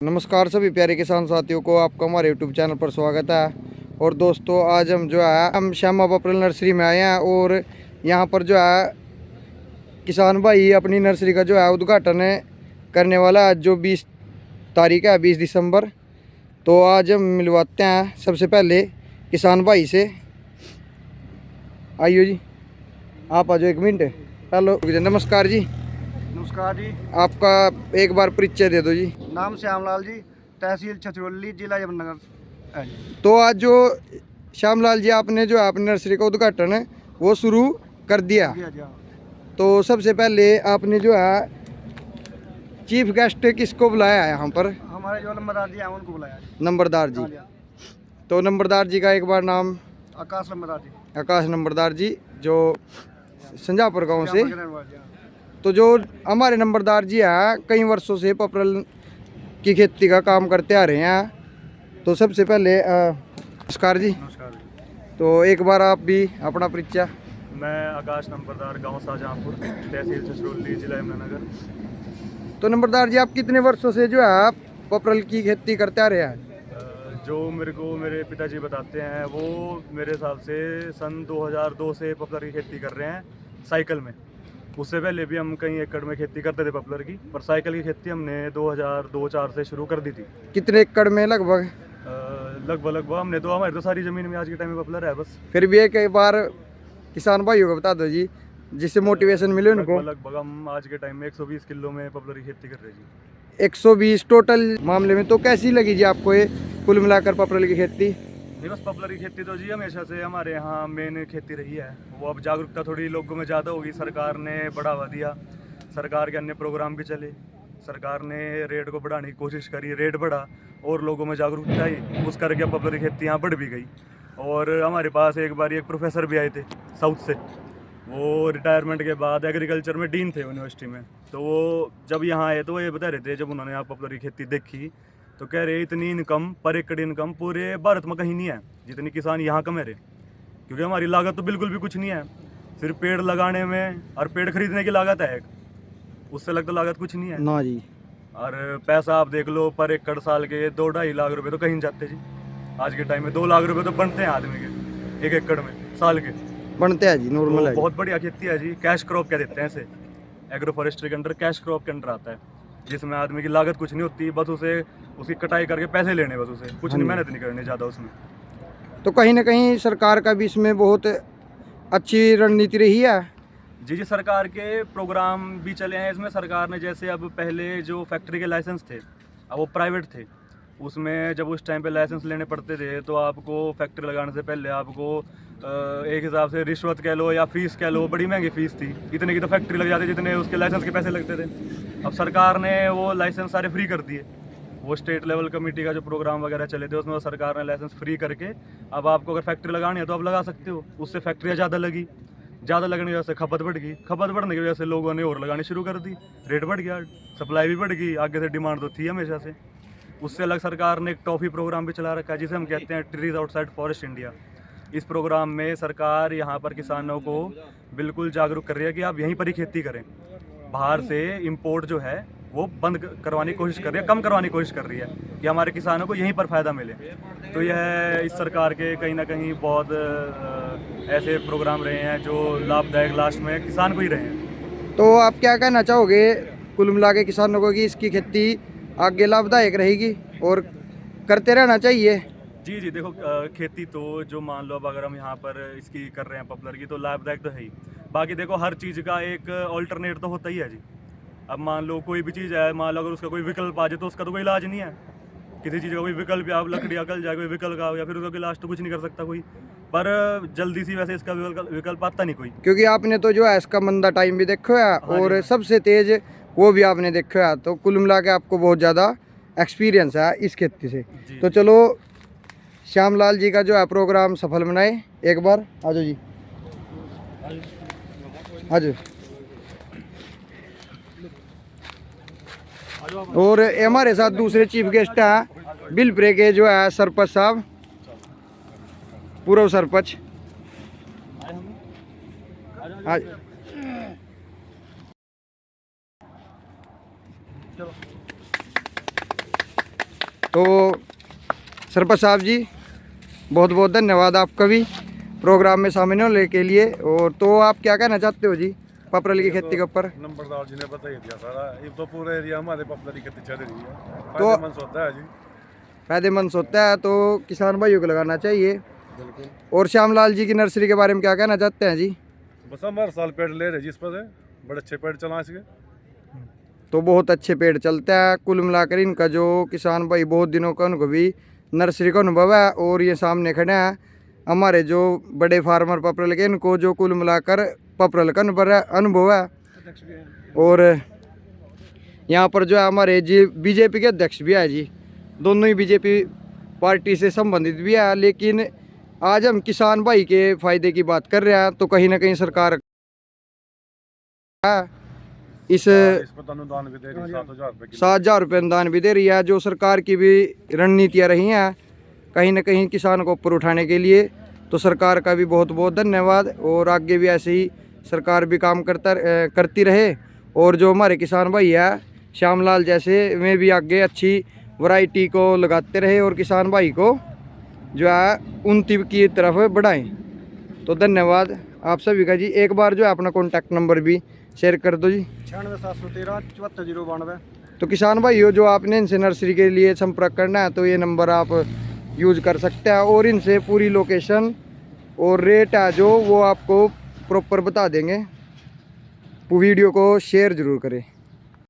नमस्कार सभी प्यारे किसान साथियों को आपका हमारे यूट्यूब चैनल पर स्वागत है। और दोस्तों आज हम जो है हम श्यामा पॉपुलर नर्सरी में आए हैं और यहाँ पर जो है किसान भाई अपनी नर्सरी का जो है उद्घाटन करने वाला है, जो 20 तारीख है, 20 दिसंबर। तो आज हम मिलवाते हैं सबसे पहले किसान भाई से। आइयो जी, आप आ जाओ, 1 मिनट। हेलो, नमस्कार जी। नमस्कार जी। आपका एक बार परिचय दे दो जी। नाम श्यामलाल जी, तहसील छछरौली, जिला यमुनानगर है जी। तो आज जो श्यामलाल जी आपने जो है अपनी नर्सरी का उद्घाटन है वो शुरू कर दिया। जी हाँ। तो सबसे पहले आपने जो है चीफ गेस्ट किसको बुलाया है यहाँ पर? हमारे जो नंबरदार जी हैं उनको बुलाया जी। नंबरदार जी। हाँ जी। तो नंबरदार जी का एक बार नाम? आकाश नंबरदार जी। आकाश नंबरदार जी, जो संजापुर गांव से। जी हाँ। तो जो हमारे नंबरदार जी हैं कई वर्षों से पपरल की खेती का काम करते आ रहे हैं। तो सबसे पहले नमस्कार जी। नमस्कार जी। तो एक बार आप भी अपना परिचय। मैं आकाश नंबरदार, गांव शाहजहाँपुर, तहसील छछरौली, जिला यमुनानगर। तो नंबरदार जी आप कितने वर्षों से जो है पपरल की खेती करते आ रहे हैं? जो मेरे को मेरे पिताजी बताते हैं वो मेरे हिसाब से सन 2002 से पॉपुलर की खेती कर रहे हैं साइकिल में। उससे पहले भी हम कई एकड़ में खेती करते थे पॉपुलर की, पर साइकिल की खेती हमने 2002-04 से शुरू कर दी थी। कितने एकड़ में लगभग? लगभग हमने तो हमारी तो सारी ज़मीन में आज के टाइम में पॉपुलर है बस। फिर भी एक बार किसान भाइयों को बता दो जी, जिससे मोटिवेशन मिले उनको। लगभग हम आज के टाइम में 120 किलो में पॉपुलर की खेती कर रहे हैं जी। 120 टोटल मामले में। तो कैसी लगी जी आपको ये कुल मिलाकर पपरल की खेती? नहीं, बस पॉपुलर की खेती तो जी हमेशा से हमारे यहाँ मेन खेती रही है। वो अब जागरूकता थोड़ी लोगों में ज़्यादा होगी, सरकार ने बढ़ावा दिया, सरकार के अन्य प्रोग्राम भी चले, सरकार ने रेट को बढ़ाने की कोशिश करी, रेट बढ़ा और लोगों में जागरूकता आई, उस करके अब पॉपुलर की खेती यहाँ बढ़ भी गई। और हमारे पास एक बार एक प्रोफेसर भी आए थे साउथ से, वो रिटायरमेंट के बाद एग्रीकल्चर में डीन थे यूनिवर्सिटी में। तो वो जब यहाँ आए तो वो ये बता रहे थे, जब उन्होंने यहाँ पॉपुलर की खेती देखी तो कह रहे इतनी इनकम पर एकड़ इनकम पूरे भारत में कहीं नहीं है जितनी किसान यहाँ कमा रहे। क्योंकि हमारी लागत तो बिल्कुल भी कुछ नहीं है, सिर्फ पेड़ लगाने में और पेड़ खरीदने की लागत है, उससे लगता लागत कुछ नहीं है ना जी। और पैसा आप देख लो पर एकड़ साल के 2-2.5 लाख रुपए तो कहीं नहीं जाते जी। आज के टाइम में 2 लाख रुपए तो बनते हैं आदमी के 1 एकड़ में साल के। बनते हैं जी, नॉर्मल तो है। बहुत बढ़िया खेती है जी। कैश क्रॉप कह देते हैं इसे, एग्रो फॉरेस्ट्री के अंडर कैश क्रॉप के अंडर आता है, जिसमें आदमी की लागत कुछ नहीं होती, बस उसे उसकी कटाई करके पैसे लेने, बस उसे कुछ नहीं, मेहनत नहीं करनी ज़्यादा उसमें। तो कहीं ना कहीं सरकार का भी इसमें बहुत अच्छी रणनीति रही है। जी, सरकार के प्रोग्राम भी चले हैं इसमें। सरकार ने जैसे अब पहले जो फैक्ट्री के लाइसेंस थे अब वो प्राइवेट थे, उसमें जब उस टाइम पे लाइसेंस लेने पड़ते थे तो आपको फैक्ट्री लगाने से पहले आपको एक हिसाब से रिश्वत कह लो या फीस कह लो, बड़ी महंगी फीस थी। इतने की तो फैक्ट्री लग जाती जितने उसके लाइसेंस के पैसे लगते थे। अब सरकार ने वो लाइसेंस सारे फ्री कर दिए। वो स्टेट लेवल कमेटी का जो प्रोग्राम वगैरह चले थे उसमें सरकार ने लाइसेंस फ्री करके अब आपको अगर फैक्ट्री लगानी है तो आप लगा सकते हो। उससे फैक्ट्रियाँ ज़्यादा लगी, ज़्यादा लगने की वजह से खपत बढ़ गई, खपत बढ़ने की वजह से लोगों ने और लगानी शुरू कर दी, रेट बढ़ गया, सप्लाई भी बढ़ गई, आगे से डिमांड तो थी हमेशा से। उससे अलग सरकार ने एक टॉफी प्रोग्राम भी चला रखा है जिसे हम कहते हैं ट्रीज आउटसाइड फॉरेस्ट इंडिया। इस प्रोग्राम में सरकार यहाँ पर किसानों को बिल्कुल जागरूक कर रही है कि आप यहीं पर ही खेती करें। बाहर से इंपोर्ट जो है वो बंद करवाने की कोशिश कर रही है, कम करवाने की कोशिश कर रही है कि हमारे किसानों को यहीं पर फ़ायदा मिले। तो यह इस सरकार के कहीं ना कहीं बहुत ऐसे प्रोग्राम रहे हैं जो लाभदायक लास्ट में किसान को ही रहे हैं। तो आप क्या कहना चाहोगे कुल मिला के किसानों को कि इसकी खेती आगे लाभदायक रहेगी और करते रहना चाहिए? जी, देखो खेती तो जो मान लो अब अगर हम यहाँ पर इसकी कर रहे हैं पॉपुलर की तो लाभदायक तो है ही। बाकी देखो हर चीज़ का एक ऑल्टरनेट तो होता ही है जी। अब मान लो कोई भी चीज़ है, मान लो अगर उसका कोई विकल्प आ जाए तो उसका तो कोई इलाज नहीं है। किसी चीज़ का कोई विकल्प, आप लकड़ी अकल जाए कोई विकल्प का या फिर उसका इलाज तो कुछ नहीं कर सकता कोई, पर जल्दी सी वैसे इसका विकल्प आता नहीं कोई। क्योंकि आपने तो जो है इसका मंदा टाइम भी देखो है और सबसे तेज वो भी आपने देखो है, तो कुल मिला के आपको बहुत ज़्यादा एक्सपीरियंस है इस खेती से। तो चलो श्यामलाल जी का जो है प्रोग्राम सफल बनाए। एक बार आ जाओ जी, आ जाओ। और हमारे साथ दूसरे चीफ गेस्ट हैं बिलप्रे के जो है सरपंच साहब, पूर्व सरपंच। तो सरपंच साहब जी बहुत बहुत धन्यवाद आपका भी प्रोग्राम में शामिल होने के लिए। और तो आप क्या कहना चाहते हो जी पपरल की खेती के ऊपर? नंबरदार जी ने बता ही दिया सारा, ये तो पूरे एरिया हमारे पपलर की खेती चल रही है, तो फायदेमंद होता है जी। फायदेमंद होता है तो किसान भाइयों को लगाना चाहिए। बिल्कुल। और श्यामलाल जी की नर्सरी के बारे में क्या कहना चाहते हैं जी? बस हम हर साल पेड़ ले रहे जी इस पर से, बड़े अच्छे पेड़ चला इसके। तो बहुत अच्छे पेड़ चलते हैं। कुल मिलाकर इनका जो किसान भाई बहुत दिनों का उनको भी नर्सरी का अनुभव है। और ये सामने खड़े हैं हमारे जो बड़े फार्मर पपरल के, इनको जो कुल मिलाकर पपरल का अनुभव है। और यहाँ पर जो है हमारे जी बीजेपी के अध्यक्ष भी है जी, दोनों ही बीजेपी पार्टी से संबंधित भी है। लेकिन आज हम किसान भाई के फायदे की बात कर रहे हैं तो कहीं ना कहीं सरकार इस पर अनुदान भी दे रही है 7,000 रुपये की। 7,000 रुपये अनुदान भी दे रही है, जो सरकार की भी रणनीतियाँ रही हैं कहीं ना कहीं किसान को ऊपर उठाने के लिए। तो सरकार का भी बहुत बहुत धन्यवाद। और आगे भी ऐसे ही सरकार भी काम करती रहे। और जो हमारे किसान भाई है श्यामलाल जैसे में भी आगे अच्छी वैरायटी को लगाते रहे और किसान भाई को जो है उन्नति की तरफ बढ़ाएं। तो धन्यवाद आप सभी का जी। एक बार जो है अपना कॉन्टैक्ट नंबर भी शेयर कर दो जी। 96 713 74 092। तो किसान भाइयों जो आपने इनसे नर्सरी के लिए संपर्क करना है तो ये नंबर आप यूज़ कर सकते हैं। और इनसे पूरी लोकेशन और रेट है जो वो आपको प्रॉपर बता देंगे। वीडियो को शेयर ज़रूर करें।